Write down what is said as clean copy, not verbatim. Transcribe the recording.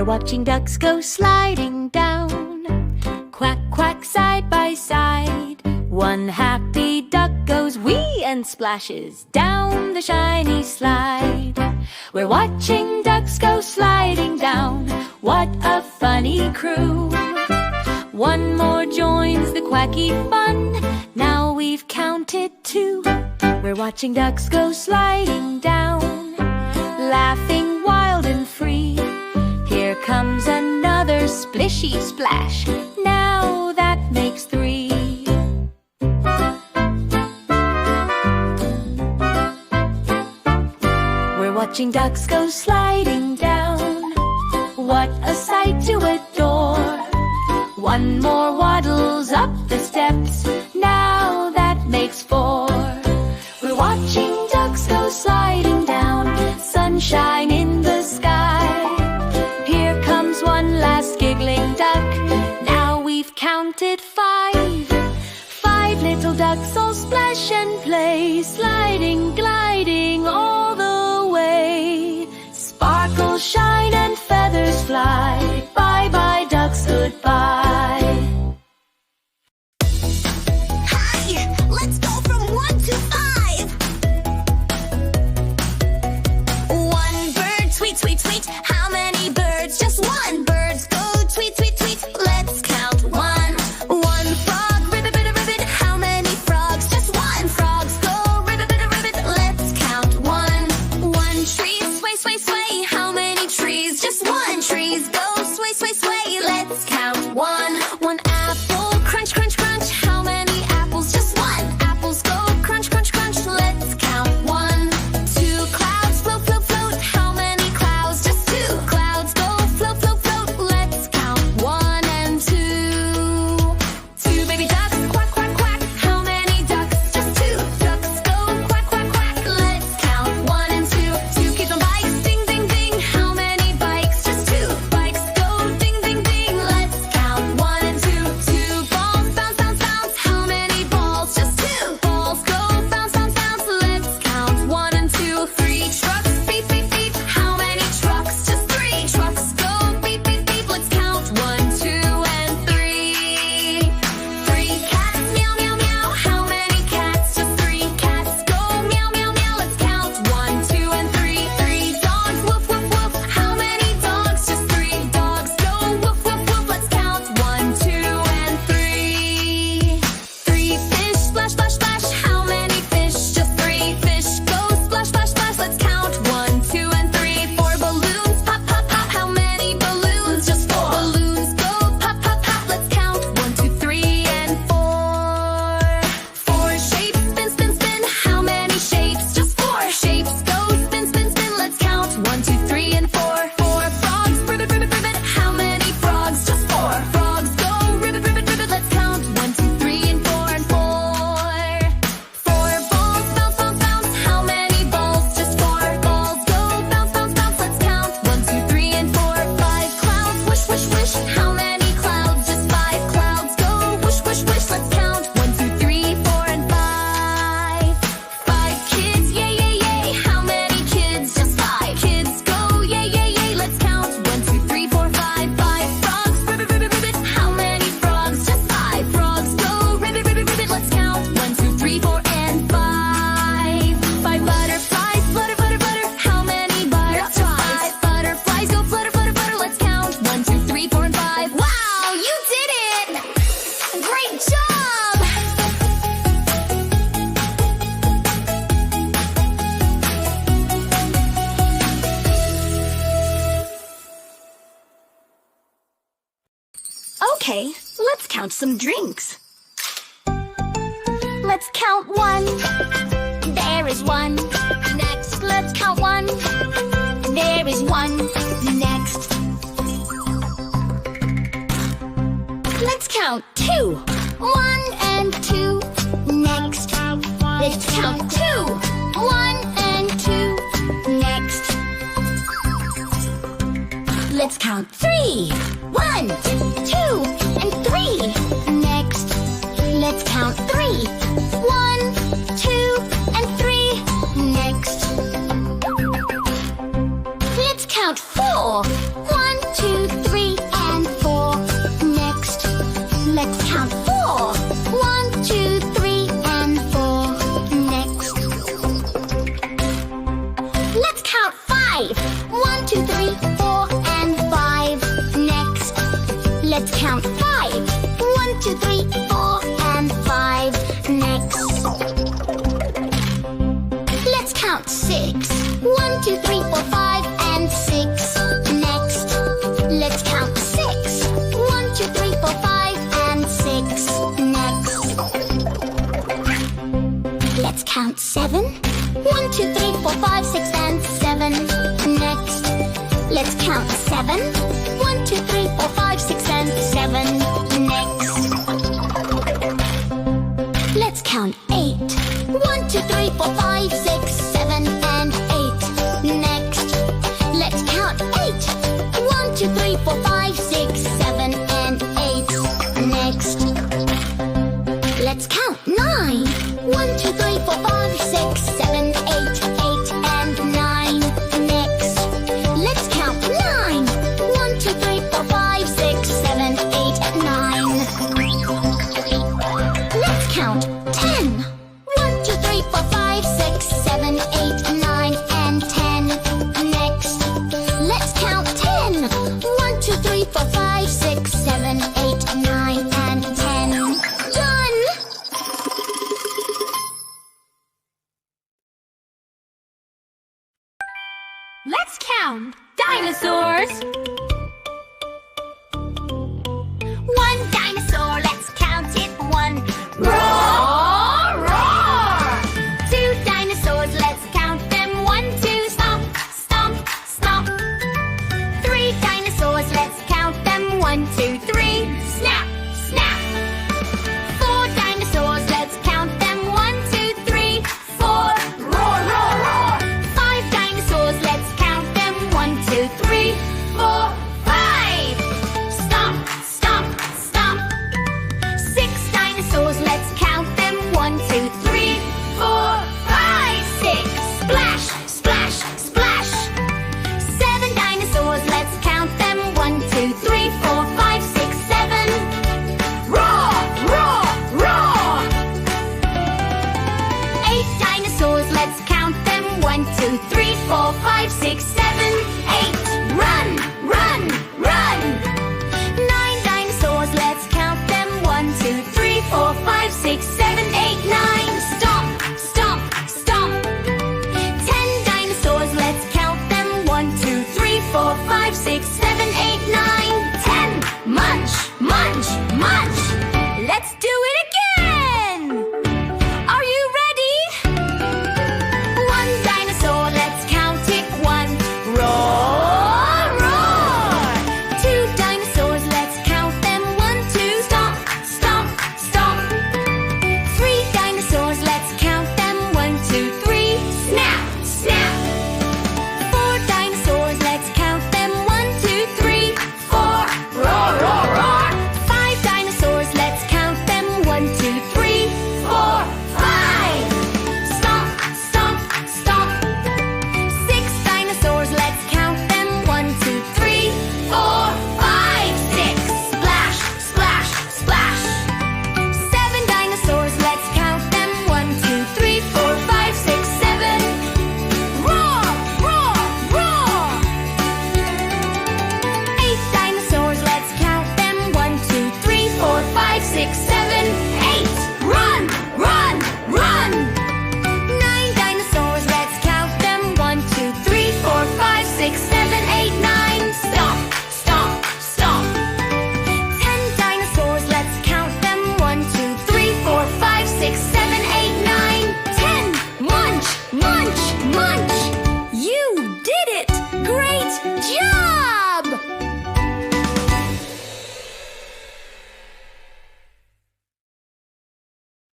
We're watching ducks go sliding down. Quack, quack, side by side. One happy duck goes wee and splashes down the shiny slide. We're watching ducks go sliding down. What a funny crew. One more joins the quacky fun. Now we've counted 2. We're watching ducks go sliding down, laughing wild and free. Here comes another splishy splash. Now that makes 3. We're watching ducks go sliding down. What a sight to adore. One more waddles up the steps. Now that makes 4. We're watching ducks go sliding down. Sunshine in the sky. Here comes one last giggling duck. Now we've counted 5. 5 little ducks all splash and play, sliding, gliding all the way. Sparkle, shine and feathers fly. Bye bye ducks, goodbye. Hi! Let's go from 1 to 5. 1 bird, tweet, tweet, tweet. How many birds? Just 1. Birds go tweet, tweet, tweet. Let's count 1. 1 frog, ribbit, ribbit, ribbit. How many frogs? Just 1. Frogs go ribbit, ribbit, ribbit. Let's count 1. 1 tree, sway, sway, sway. How many trees? Just 1. Trees go sway, sway, sway. Let's count 1. 1 apple, crunch, crunch, crunch. How many apples? Just 1. Apples go crunch, crunch, crunch. Let's count 1. 2 clouds, float, float, float. How many clouds? Just 2. Clouds go float, float, float. Let's count 1 and 2. 2 baby ducks, quack, quack, quack. How many ducks? Just 2. Ducks go quack, quack, quack. Let's count 1 and 2. 2 kids on bikes, ding, ding, ding. How many bikes? Just 2. Bikes go ding, ding, ding. Let's count 1 and 2. 2 balls, bounce, bounce, bounce. How many balls? Just 2. Balls go bounce, bounce, bounce. Let's count 1 and 2. 3 trucks, beep, beep, beep. How many trucks? Just 3. Trucks go beep, beep, beep. Let's count 1, 2, and 3. 3 cats, meow, meow, meow. How many cats? Just 3. Cats go meow, meow, meow. Let's count 1, 2, and 3. 3 dogs, woof, woof, woof. How many dogs? Just 3. Dogs go woof, woof, woof. Let's count 1, 2, and 3. 3 fish, splash, splash, splash. How many fish? Just 3. Fish go splash, splash, splash. Let's count 1, 2, and 3. 4 balloons, pop, pop, pop. How many balloons? Just 4. Balloons go pop, pop, pop. Let's count 1, 2, 3, and 4. 4 shapes, spin, spin, spin. How many shapes? Just 4. Shapes go spin, spin, spin. Let's count 1, 2, 3, and 4. 4 frogs, ribbit, ribbit, ribbit. How many frogs? Just 4. Frogs go ribbit, ribbit, ribbit. Let's count 1, 2, 3, and 4, and 4. 4 balls, bounce, bounce, bounce. How many balls? Just 4. Balls go bounce, bounce, bounce. Let's count 1, 2, 3, and 4. 5 clouds, wish, wish, wish. How many clouds? Just 5. Clouds go wish, wish, wish. Let's count 1, 2, 3, 4, and 5. 5 kids, yay, yay, yay. How many kids? Just 5. Kids go yay, yay, yay. Let's count 1, 2, 3, 4, 5. 5 frogs, ribbit, ribbit, ribbit. How many frogs? Just 5. Frogs go ribbit, ribbit, ribbit. Let's count 1, 2, 3, 4, and 5. 5 butterflies, flutter, flutter, flutter. How many butterflies? 5 butterflies go flutter, flutter, flutter. Let's count 1, 2, 3, 4, and 5. Wow, you did it! Great job! Okay, let's count some drinks. Let's count 1. There is 1. Next, let's count 1. There is 1. Next. Let's count 2. 1 and 2. Next. Let's count 2. 1 and 2. Next. Let's count 3. 1, 2, and 3. Next. Let's count 3. 1, 2, and 3. Next. Let's count 4. 1, 2, count 6. 1, 2, 3, 4, 5, and 6. Next, let's count 6. 1, 2, 3, 4, 5, and 6. Next, let's count 7. 1, 2, 3, 4, 5, 6, and 7. Next, let's count 7. 1, 2, 3, 4, 5, 6, and 7. Next, let's count 8. 1, 2, 3, 4, 5, 6, 7, and 8. Next, let's count 8. 1, 2, 3, 4, 5, 6, 7, and 8. Next, let's count 9. 1, 2, 3, 4, 5, 6, 7, 8, 8, and 9. Next, let's count 9. 1, 2, 3, 4, 5, 6, 7, 8, 9. Let's count 10. 1, 2, 3, 4, 5, 6, 7, 8, 9, and 10. Next, let's count 10. 1, 2, 3, 4, 5, 6, 7, 8, 9, and 10. Done! Let's count dinosaurs. 1 dinosaur, let's count it. 1. Roar, roar. 2 dinosaurs, let's count them. 1, 2, stomp, stomp, stomp. 3 dinosaurs, let's count them. 1, 2, 3, snap, snap. 4 dinosaurs, let's count them. 1, 2, 3, 4, Roar, roar, roar. 5 dinosaurs, let's count them. 1, 2, 3, 4, 5. Stomp, stomp, stomp. 6 dinosaurs, let's count them. 1, 2, 3, 4, 5, 6. Splash, splash, splash. 7 dinosaurs, let's count them. 1, 2, 3, 4, 5, 6, 7. Roar, roar, roar. 8 dinosaurs, let's count them. 1, 2, 3, 4, 5, 6, 7, 8. Run, run, run. 9 dinosaurs, let's count them. 1, 2, 3, 4, 5, 6, 7, 8, 9. Stomp, stomp, stomp. 10 dinosaurs, let's count them. 1, 2, 3, 4, 5, 6, 7, 8, 9. 10. Munch, munch, munch. Let's do it again. Are you ready? 1 dinosaur, let's count it. 1. Roar, roar. 2 dinosaurs, let's count them. 1, 2, stomp, stomp, stomp. 3 dinosaurs, let's count them. 1, 2, 3, snap, snap. 4 dinosaurs, let's count them. 1, 2, 3, 4, Roar, roar, roar. 5 dinosaurs, let's count them. 1, 2, 3, 4, 5. Stomp, stomp, stomp. 6 dinosaurs, let's count them. 1, 2, 3, 4, 5, 6. Splash, splash, splash. 7 dinosaurs, let's count them. 1, 2, 3, 4, 5, 6, 7. Roar, roar, roar. 8 dinosaurs, let's count them. 1, 2, 3, 4, 5, 6, 7, 8. Run, run, run. 9 dinosaurs, let's count them. 1, 2, 3, 4, 5, 6, 7, 8, 9. Stomp, stomp, stomp. 10 dinosaurs, let's count them. 1, 2, 3, 4, 5, 6, 7, 8, 9. 10. Munch, munch, munch. You did it! Great job!